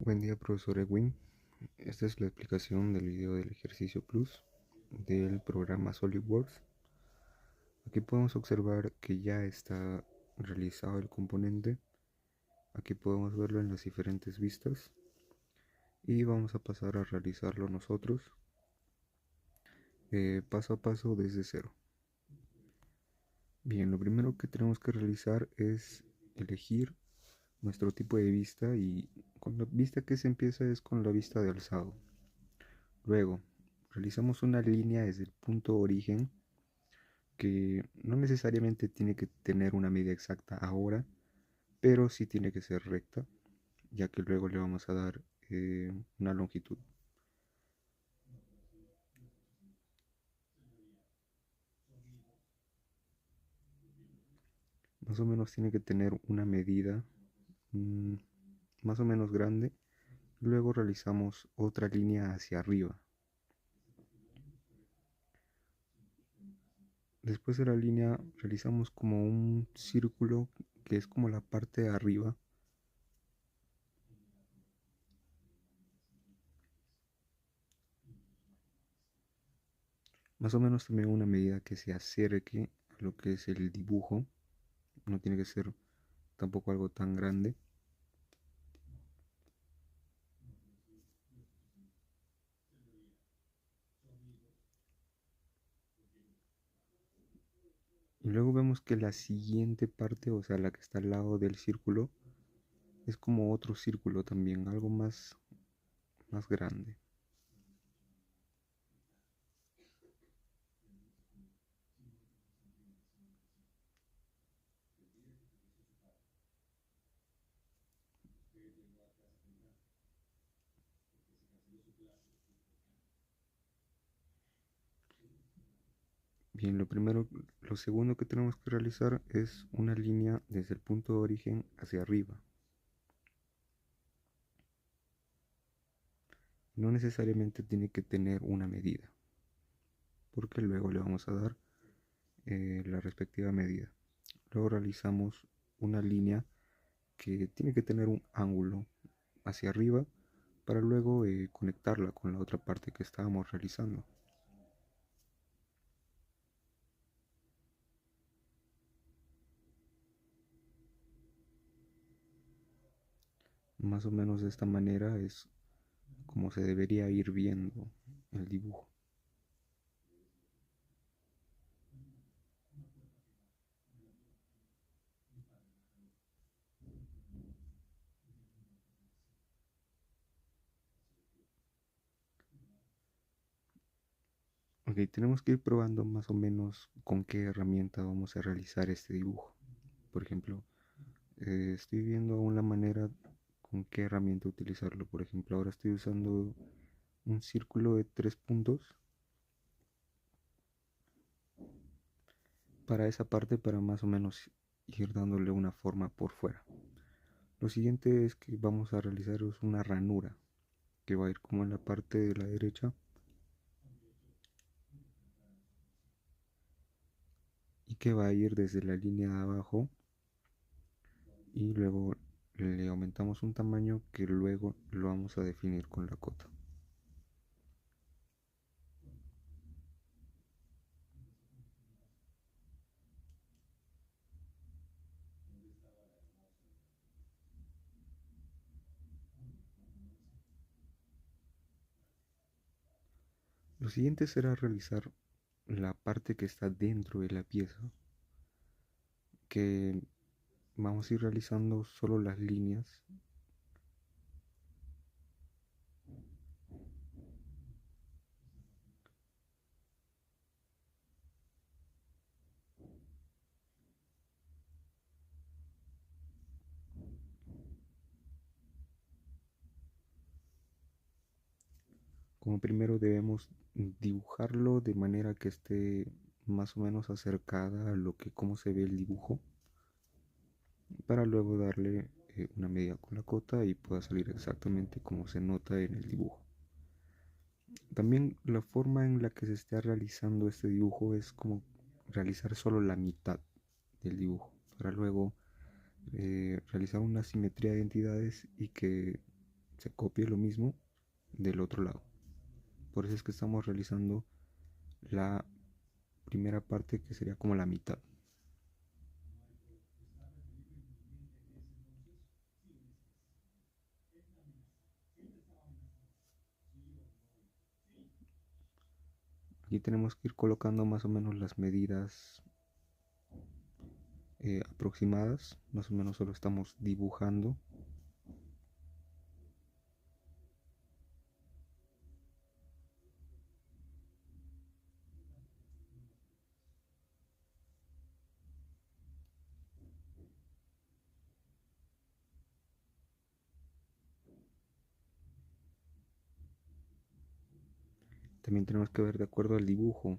Buen día, profesor Edwin. Esta es la explicación del video del ejercicio plus del programa SolidWorks. Aquí podemos observar que ya está realizado el componente. Aquí podemos verlo en las diferentes vistas y vamos a pasar a realizarlo nosotros paso a paso desde cero. Bien, lo primero que tenemos que realizar es elegir nuestro tipo de vista, y con la vista que se empieza es con la vista de alzado. Luego realizamos una línea desde el punto origen, que no necesariamente tiene que tener una medida exacta ahora, pero sí tiene que ser recta, ya que luego le vamos a dar una longitud. Más o menos tiene que tener una medida mm, más o menos grande. Luego realizamos otra línea hacia arriba. Después de la línea realizamos como un círculo que es como la parte de arriba. Más o menos también una medida que se acerque a lo que es el dibujo. No tiene que ser tampoco algo tan grande. Y luego vemos que la siguiente parte, o sea, la que está al lado del círculo, es como otro círculo también, algo más grande. Bien, lo segundo que tenemos que realizar es una línea desde el punto de origen hacia arriba. No necesariamente tiene que tener una medida, porque luego le vamos a dar la respectiva medida. Luego realizamos una línea que tiene que tener un ángulo hacia arriba para luego conectarla con la otra parte que estábamos realizando. Más o menos de esta manera es como se debería ir viendo el dibujo. Ok, tenemos que ir probando más o menos con qué herramienta vamos a realizar este dibujo. Por ejemplo, estoy viendo aún la manera con qué herramienta utilizarlo. Por ejemplo, ahora estoy usando un círculo de 3 puntos para esa parte, para más o menos ir dándole una forma por fuera. Lo siguiente es que vamos a realizar una ranura que va a ir como en la parte de la derecha y que va a ir desde la línea de abajo, y luego le aumentamos un tamaño que luego lo vamos a definir con la cota. Lo siguiente será realizar la parte que está dentro de la pieza, que vamos a ir realizando solo las líneas. Como primero debemos dibujarlo de manera que esté más o menos acercada a lo que cómo se ve el dibujo, para luego darle una medida con la cota y pueda salir exactamente como se nota en el dibujo. También la forma en la que se está realizando este dibujo es como realizar solo la mitad del dibujo, para luego realizar una simetría de entidades y que se copie lo mismo del otro lado. Por eso es que estamos realizando la primera parte, que sería como la mitad. Aquí tenemos que ir colocando más o menos las medidas aproximadas, más o menos solo estamos dibujando. También tenemos que ver de acuerdo al dibujo,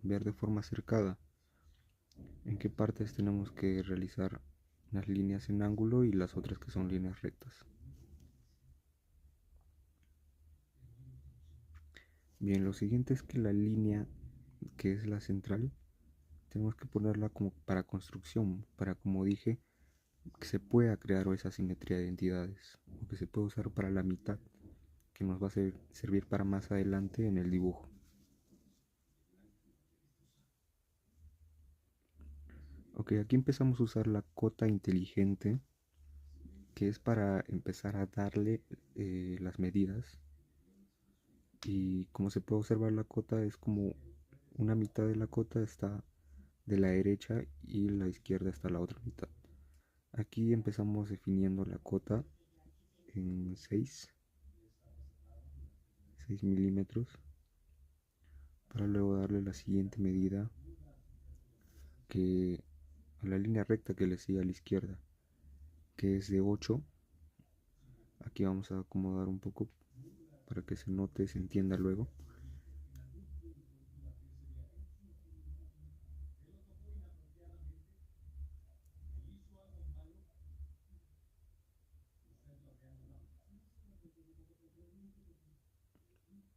ver de forma acercada en qué partes tenemos que realizar las líneas en ángulo y las otras que son líneas rectas. Bien, lo siguiente es que la línea que es la central tenemos que ponerla como para construcción, para, como dije, que se pueda crear esa simetría de entidades, o que se pueda usar para la mitad, que nos va a servir para más adelante en el dibujo. Ok, aquí empezamos a usar la cota inteligente, que es para empezar a darle las medidas. Y como se puede observar, la cota es como una mitad de la cota está de la derecha y la izquierda está la otra mitad. Aquí empezamos definiendo la cota en 6 milímetros, para luego darle la siguiente medida, que a la línea recta que le sigue a la izquierda, que es de 8. Aquí vamos a acomodar un poco para que se note, se entienda luego.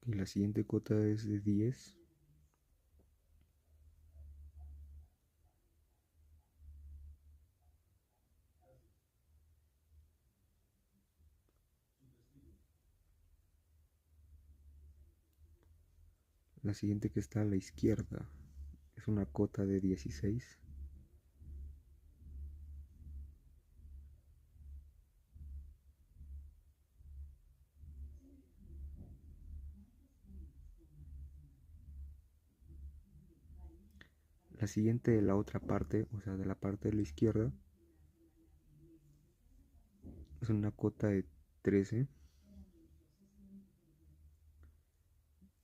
Y la siguiente cota es de 10. La siguiente que está a la izquierda es una cota de 16. La siguiente de la otra parte, o sea, de la parte de la izquierda, es una cota de 13.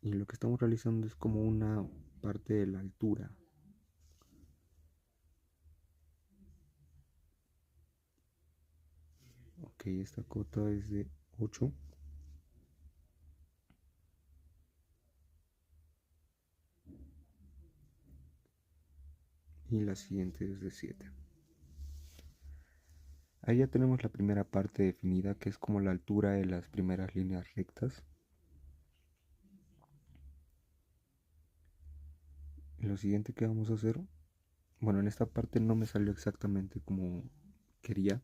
Y lo que estamos realizando es como una parte de la altura. Ok, esta cota es de 8. Y la siguiente es de 7. Ahí ya tenemos la primera parte definida, que es como la altura de las primeras líneas rectas. Y lo siguiente que vamos a hacer, bueno, en esta parte no me salió exactamente como quería.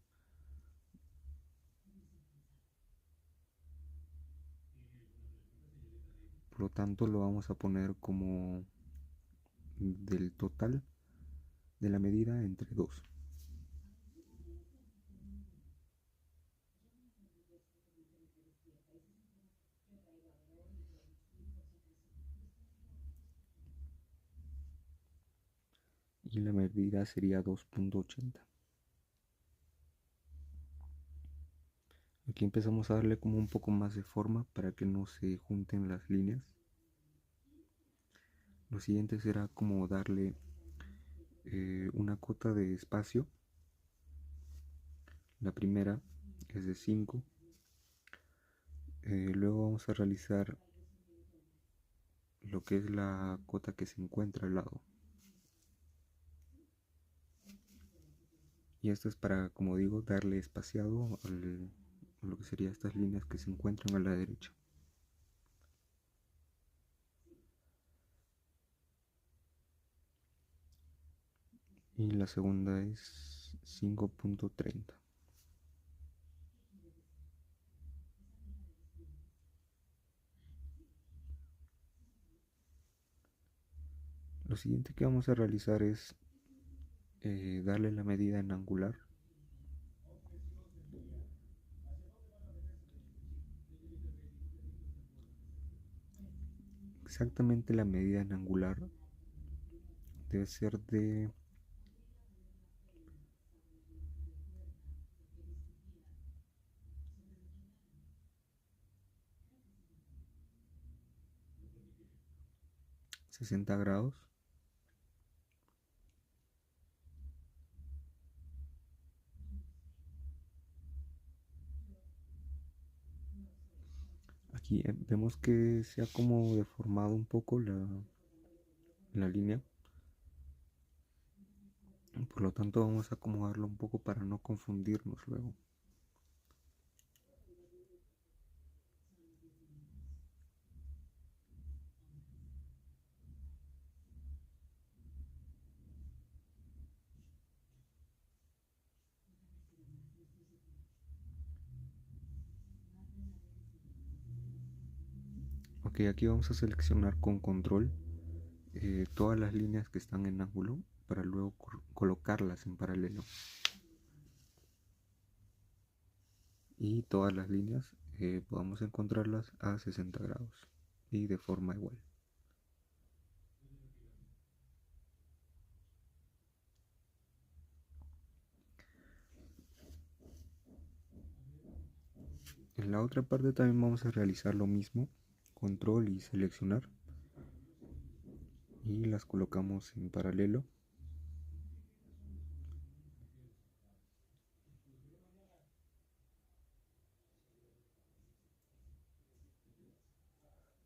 Por lo tanto, lo vamos a poner como del total de la medida entre 2. Y la medida sería 2.80. Aquí empezamos a darle como un poco más de forma para que no se junten las líneas. Lo siguiente será como darle una cota de espacio. La primera es de 5. Luego vamos a realizar lo que es la cota que se encuentra al lado. Y esto es para, como digo, darle espaciado a lo que serían estas líneas que se encuentran a la derecha. Y la segunda es 5.30. Lo siguiente que vamos a realizar es darle la medida en angular. Exactamente la medida en angular debe ser de 60 grados. Aquí vemos que se ha como deformado un poco la línea. Por lo tanto vamos a acomodarlo un poco para no confundirnos luego. Ok, aquí vamos a seleccionar con control todas las líneas que están en ángulo para luego colocarlas en paralelo. Y todas las líneas podamos encontrarlas a 60 grados y de forma igual. En la otra parte también vamos a realizar lo mismo, control y seleccionar, y las colocamos en paralelo.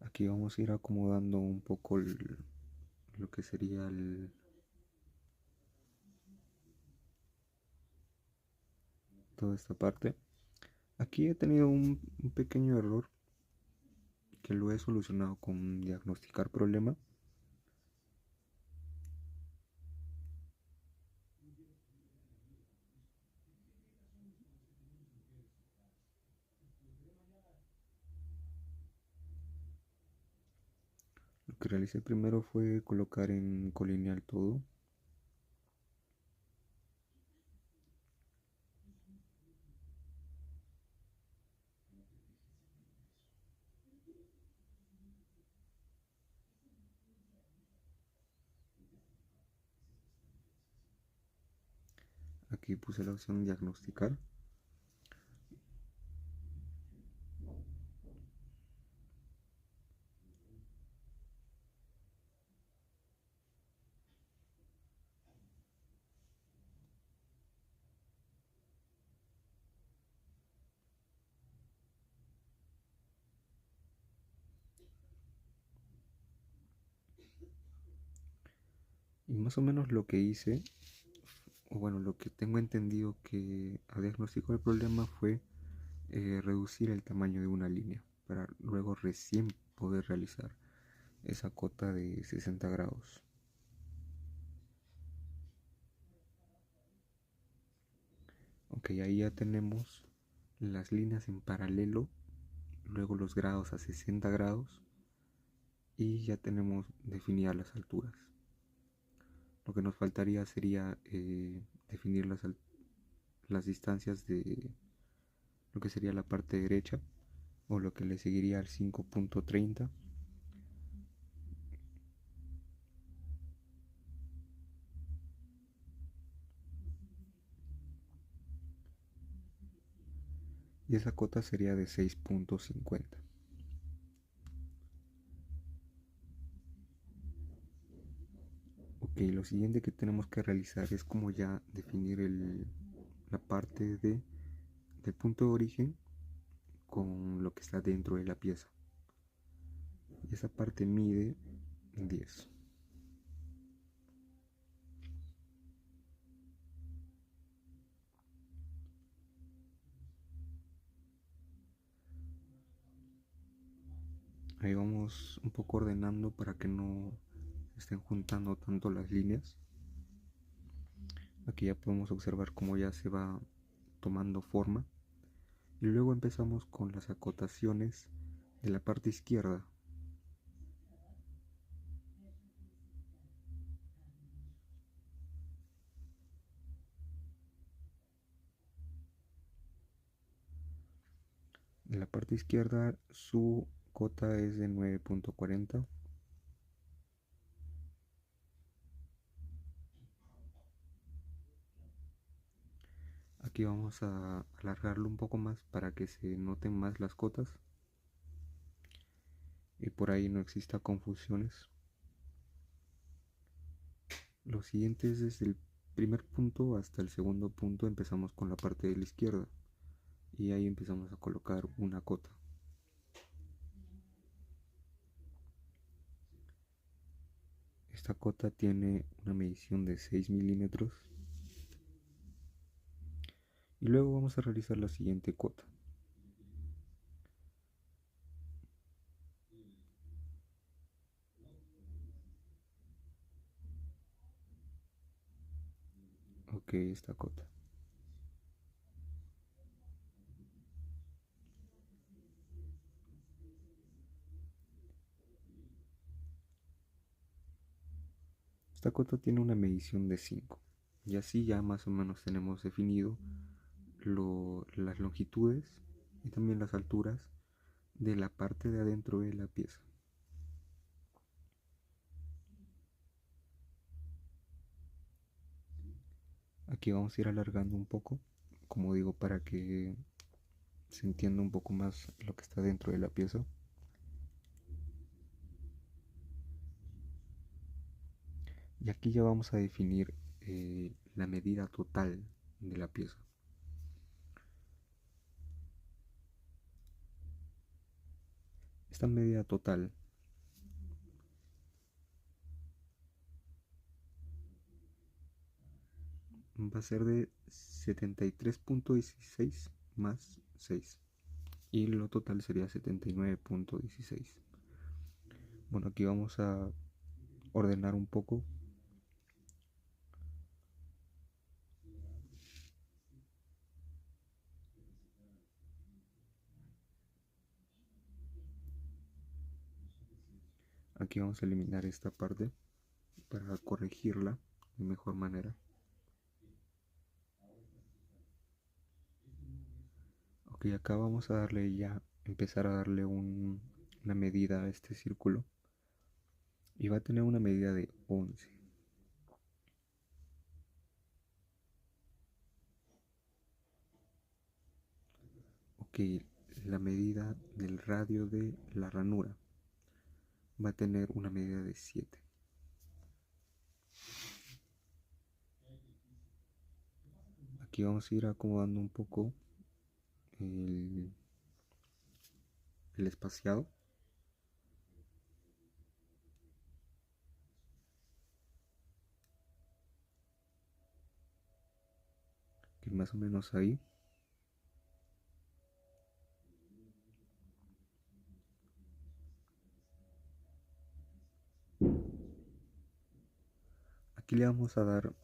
Aquí vamos a ir acomodando un poco lo que sería toda esta parte. Aquí he tenido un pequeño error que lo he solucionado con diagnosticar problema. Lo que realicé primero fue colocar en colineal todo. Aquí puse la opción diagnosticar. Y más o menos lo que hice, o bueno, lo que tengo entendido que a diagnóstico el problema fue reducir el tamaño de una línea para luego recién poder realizar esa cota de 60 grados. Ok, ahí ya tenemos las líneas en paralelo, luego los grados a 60 grados y ya tenemos definidas las alturas. Lo que nos faltaría sería definir las distancias de lo que sería la parte derecha o lo que le seguiría al 5.30. Y esa cota sería de 6.50. Ok, lo siguiente que tenemos que realizar es como ya definir la parte del punto de origen con lo que está dentro de la pieza. Y esa parte mide 10. Ahí vamos un poco ordenando para que no estén juntando tanto las líneas. Aquí ya podemos observar cómo ya se va tomando forma. Y luego empezamos con las acotaciones de la parte izquierda. En la parte izquierda su cota es de 9.40. Aquí vamos a alargarlo un poco más para que se noten más las cotas y por ahí no exista confusiones. Lo siguiente es desde el primer punto hasta el segundo punto empezamos con la parte de la izquierda y ahí empezamos a colocar una cota. Esta cota tiene una medición de 6 milímetros y luego vamos a realizar la siguiente cota. Ok, esta cota. Esta cota tiene una medición de 5 y así ya más o menos tenemos definido las longitudes y también las alturas de la parte de adentro de la pieza. Aquí vamos a ir alargando un poco, como digo, para que se entienda un poco más lo que está dentro de la pieza. Y aquí ya vamos a definir la medida total de la pieza. Esta medida total va a ser de 73.16 más 6 y lo total sería 79.16. Bueno, aquí vamos a ordenar un poco. Aquí vamos a eliminar esta parte para corregirla de mejor manera. Ok, acá vamos a darle ya, empezar a darle una medida a este círculo y va a tener una medida de 11. Ok, la medida del radio de la ranura va a tener una medida de 7. Aquí vamos a ir acomodando un poco el espaciado. Que más o menos ahí. Aquí le vamos a dar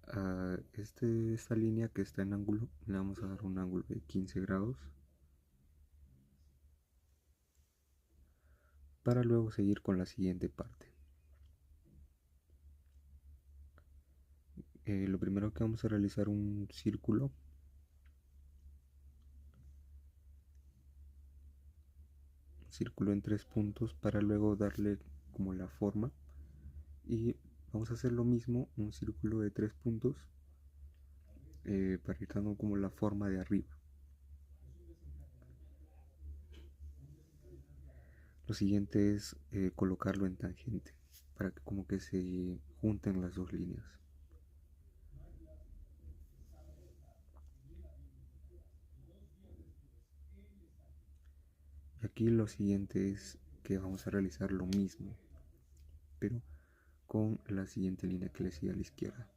a esta línea que está en ángulo, le vamos a dar un ángulo de 15 grados. Para luego seguir con la siguiente parte. Lo primero que vamos a realizar un círculo. Círculo en 3 puntos para luego darle como la forma y vamos a hacer lo mismo, un círculo de 3 puntos para ir dando como la forma de arriba. Lo siguiente es colocarlo en tangente para que como que se junten las dos líneas. Y aquí lo siguiente es que vamos a realizar lo mismo, pero con la siguiente línea que le sigue a la izquierda,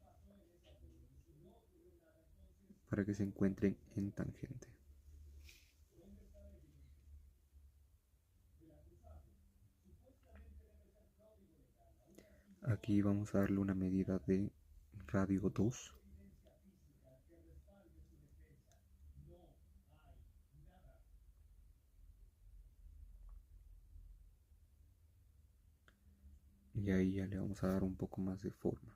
para que se encuentren en tangente. Aquí vamos a darle una medida de radio 2. Y ahí ya le vamos a dar un poco más de forma.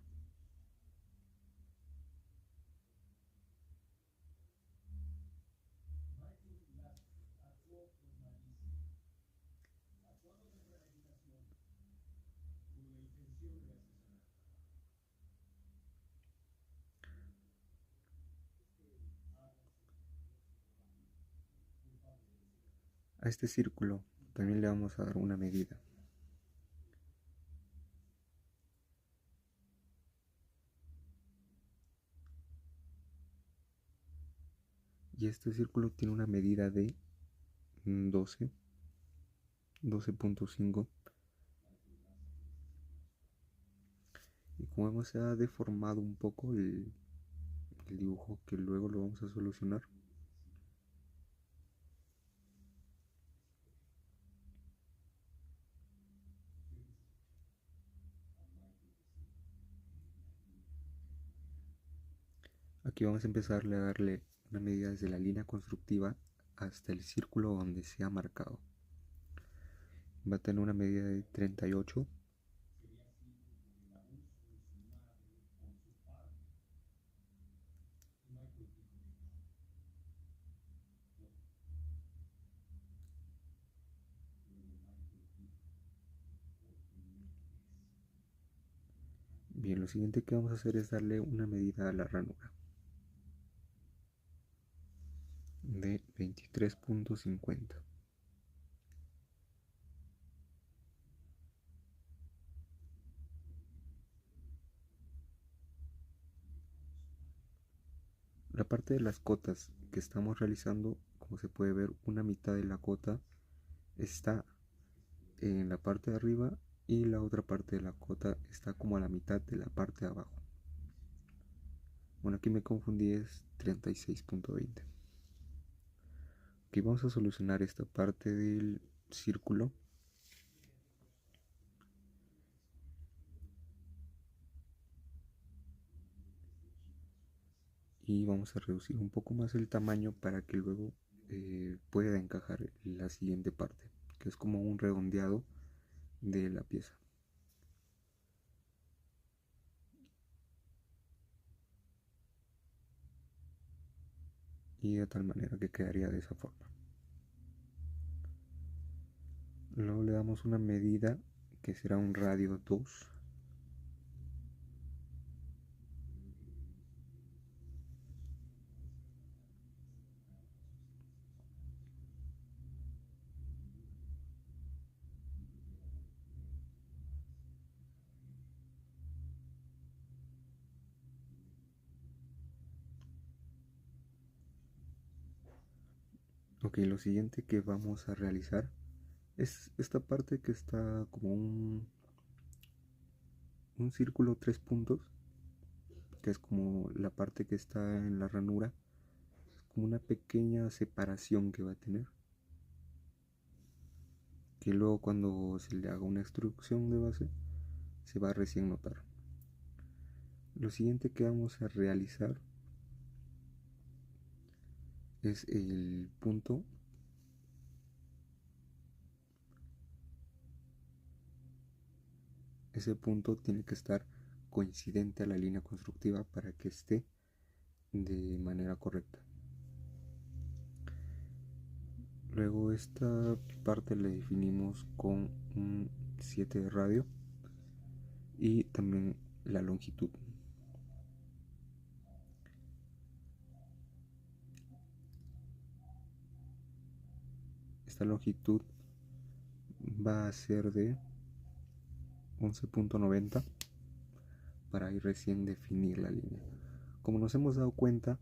A este círculo también le vamos a dar una medida. Y este círculo tiene una medida de 12.5. Y como vemos, se ha deformado un poco el dibujo, que luego lo vamos a solucionar. Aquí vamos a empezarle a darle una medida desde la línea constructiva hasta el círculo donde se ha marcado. Va a tener una medida de 38. Bien, lo siguiente que vamos a hacer es darle una medida a la ranura de 23.50. La parte de las cotas que estamos realizando, como se puede ver, una mitad de la cota está en la parte de arriba y la otra parte de la cota está como a la mitad de la parte de abajo. Bueno, aquí me confundí, es 36.20. Aquí vamos a solucionar esta parte del círculo. Y vamos a reducir un poco más el tamaño para que luego pueda encajar la siguiente parte, que es como un redondeado de la pieza. Y de tal manera que quedaría de esa forma. Luego le damos una medida que será un radio 2. Ok, lo siguiente que vamos a realizar es esta parte que está como un círculo 3 puntos, que es como la parte que está en la ranura, como una pequeña separación que va a tener, que luego cuando se le haga una extrusión de base se va a recién notar. Lo siguiente que vamos a realizar es el punto. Ese punto tiene que estar coincidente a la línea constructiva para que esté de manera correcta. Luego esta parte la definimos con un 7 de radio y también la longitud. Esta longitud va a ser de 11.90 para ir recién definir la línea. Como nos hemos dado cuenta,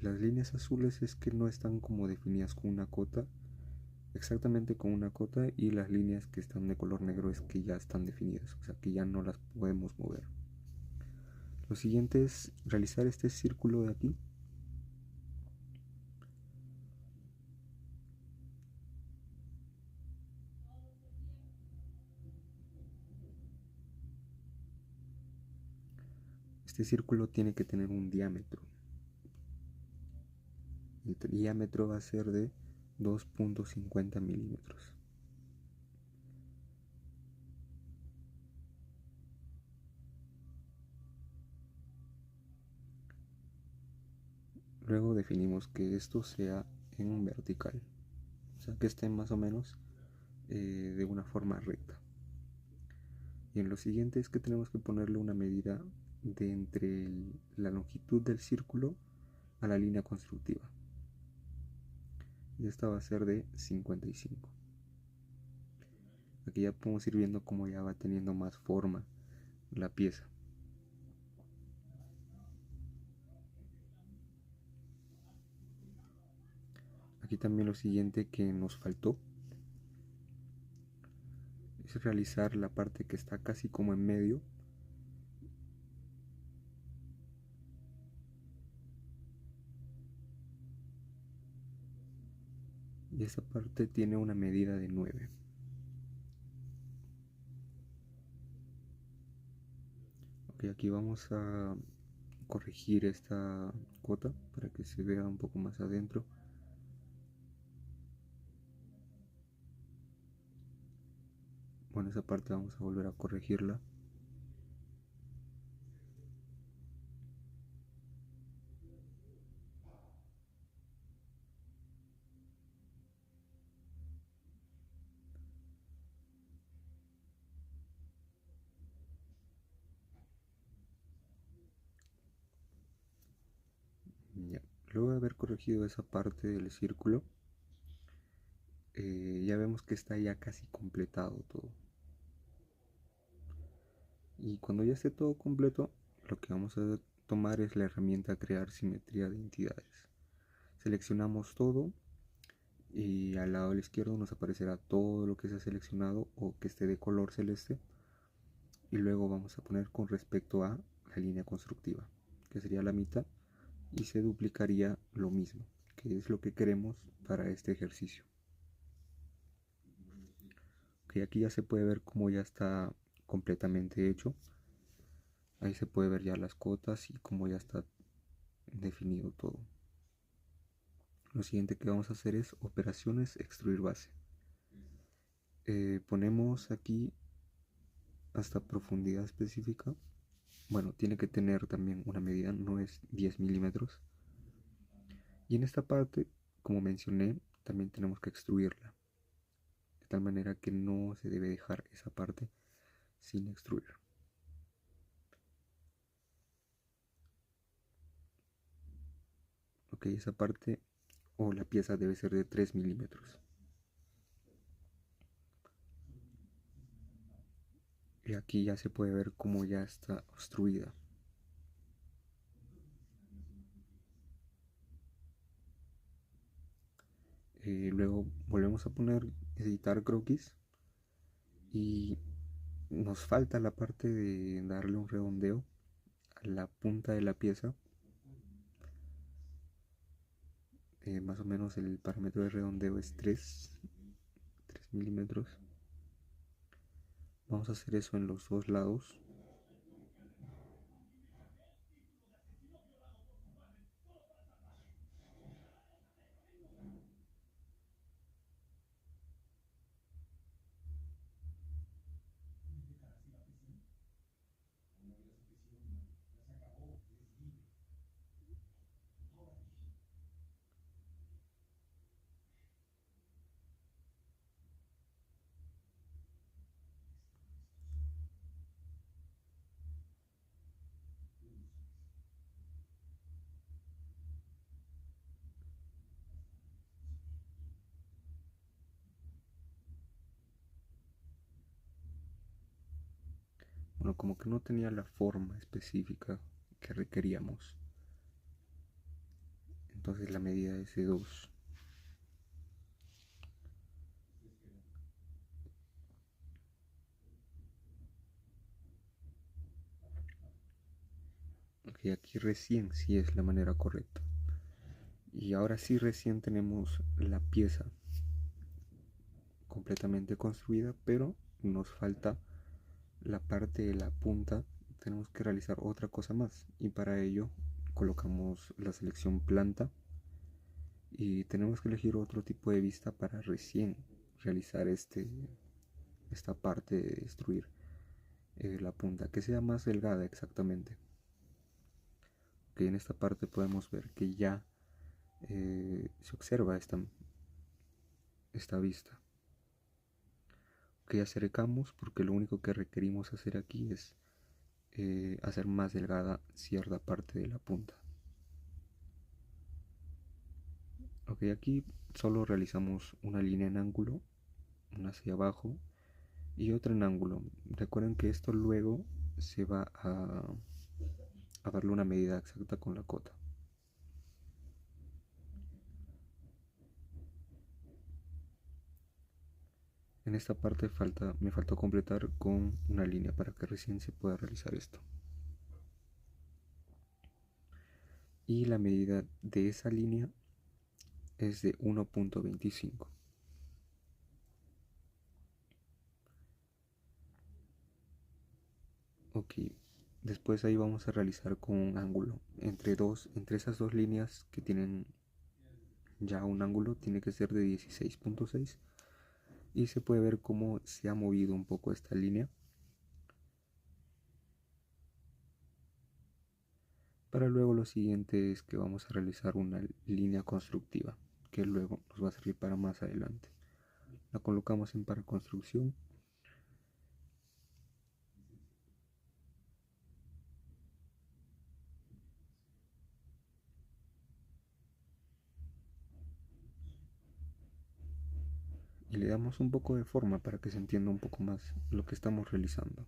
las líneas azules es que no están como definidas con una cota, exactamente con una cota, y las líneas que están de color negro es que ya están definidas, o sea que ya no las podemos mover. Lo siguiente es realizar este círculo de aquí. Este círculo tiene que tener un diámetro. El diámetro va a ser de 2.50 milímetros. Luego definimos que esto sea en vertical, o sea que esté más o menos de una forma recta. Y en lo siguiente es que tenemos que ponerle una medida de entre la longitud del círculo a la línea constructiva. y esta va a ser de 55. Aquí ya podemos ir viendo cómo ya va teniendo más forma la pieza. Aquí también lo siguiente que nos faltó es realizar la parte que está casi como en medio. Y esa parte tiene una medida de 9. Ok, aquí vamos a corregir esta cota para que se vea un poco más adentro. Bueno, esa parte vamos a volver a corregirla. Ya. Luego de haber corregido esa parte del círculo, ya vemos que está ya casi completado todo. Y cuando ya esté todo completo, lo que vamos a tomar es la herramienta crear simetría de entidades. Seleccionamos todo y al lado izquierdo nos aparecerá todo lo que se ha seleccionado o que esté de color celeste, y luego vamos a poner con respecto a la línea constructiva, que sería la mitad, y se duplicaría lo mismo, que es lo que queremos para este ejercicio. Ok, aquí ya se puede ver cómo ya está completamente hecho. Ahí se puede ver ya las cotas y cómo ya está definido todo. Lo siguiente que vamos a hacer es operaciones extruir base. Ponemos aquí hasta profundidad específica. Bueno, tiene que tener también una medida, no es 10 milímetros. Y en esta parte, como mencioné, también tenemos que extruirla, de tal manera que no se debe dejar esa parte sin extruir. Ok, esa parte o la pieza debe ser de 3 milímetros. Y aquí ya se puede ver cómo ya está obstruida. Luego volvemos a poner editar croquis y nos falta la parte de darle un redondeo a la punta de la pieza. Más o menos el parámetro de redondeo es 3 milímetros. Vamos a hacer eso en los dos lados. Bueno, como que no tenía la forma específica que requeríamos. Entonces la medida es de 2. Ok, aquí recién sí es la manera correcta. Y ahora sí recién tenemos la pieza completamente construida, pero nos falta la parte de la punta. Tenemos que realizar otra cosa más, y para ello colocamos la selección planta y tenemos que elegir otro tipo de vista para recién realizar esta parte de destruir la punta, que sea más delgada exactamente. Que en esta parte podemos ver que ya se observa esta vista. Que acercamos porque lo único que requerimos hacer aquí es hacer más delgada cierta parte de la punta. Ok, aquí solo realizamos una línea en ángulo, una hacia abajo y otra en ángulo. Recuerden que esto luego se va a darle una medida exacta con la cota. En esta parte me faltó completar con una línea para que recién se pueda realizar esto. Y la medida de esa línea es de 1.25. Ok, después ahí vamos a realizar con un ángulo entre esas dos líneas que tienen ya un ángulo, tiene que ser de 16.6 y se puede ver cómo se ha movido un poco esta línea. Para luego lo siguiente es que vamos a realizar una línea constructiva que luego nos va a servir para más adelante. La colocamos en para construcción. Y le damos un poco de forma para que se entienda un poco más lo que estamos realizando.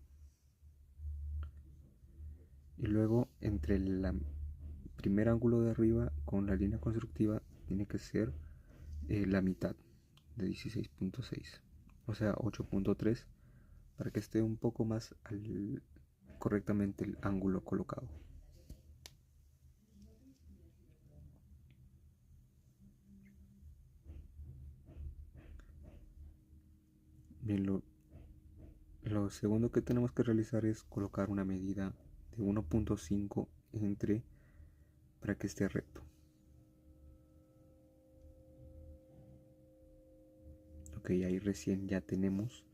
Y luego entre el primer ángulo de arriba con la línea constructiva tiene que ser la mitad de 16.6, o sea 8.3, para que esté un poco más correctamente el ángulo colocado. Bien, lo segundo que tenemos que realizar es colocar una medida de 1.5 entre para que esté recto. Ok, ahí recién ya tenemos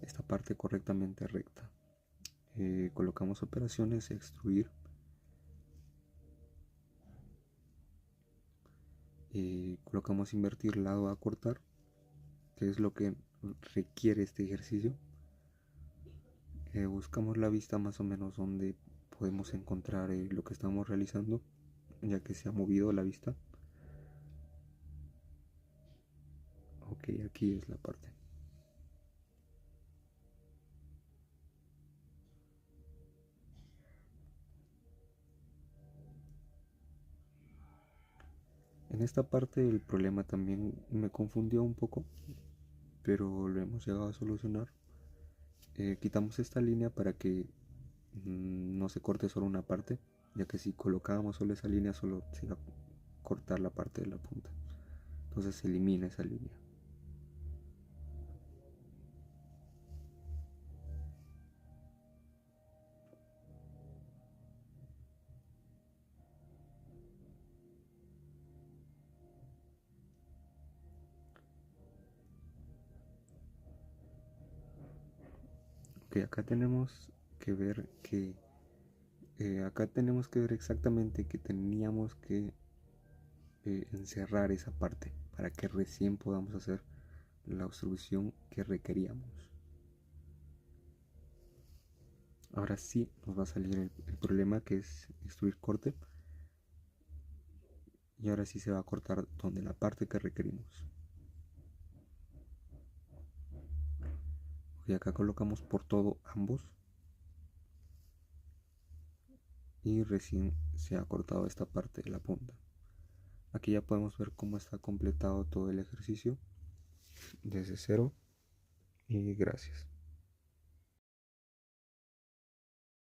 esta parte correctamente recta. Colocamos operaciones, extruir. Colocamos invertir lado a cortar, que es lo que requiere este ejercicio. Buscamos la vista más o menos donde podemos encontrar lo que estamos realizando, ya que se ha movido la vista. Ok, aquí es la parte. En esta parte el problema también me confundió un poco, pero lo hemos llegado a solucionar. Quitamos esta línea para que no se corte solo una parte, ya que si colocábamos solo esa línea solo se iba a cortar la parte de la punta. Entonces se elimina esa línea. Ok, acá tenemos que ver exactamente que teníamos que encerrar esa parte para que recién podamos hacer la obstrucción que requeríamos. Ahora sí nos va a salir el problema, que es extruir corte, y ahora sí se va a cortar donde la parte que requerimos. Y acá colocamos por todo ambos y recién se ha cortado esta parte de la punta. Aquí ya podemos ver cómo está completado todo el ejercicio desde cero, y gracias.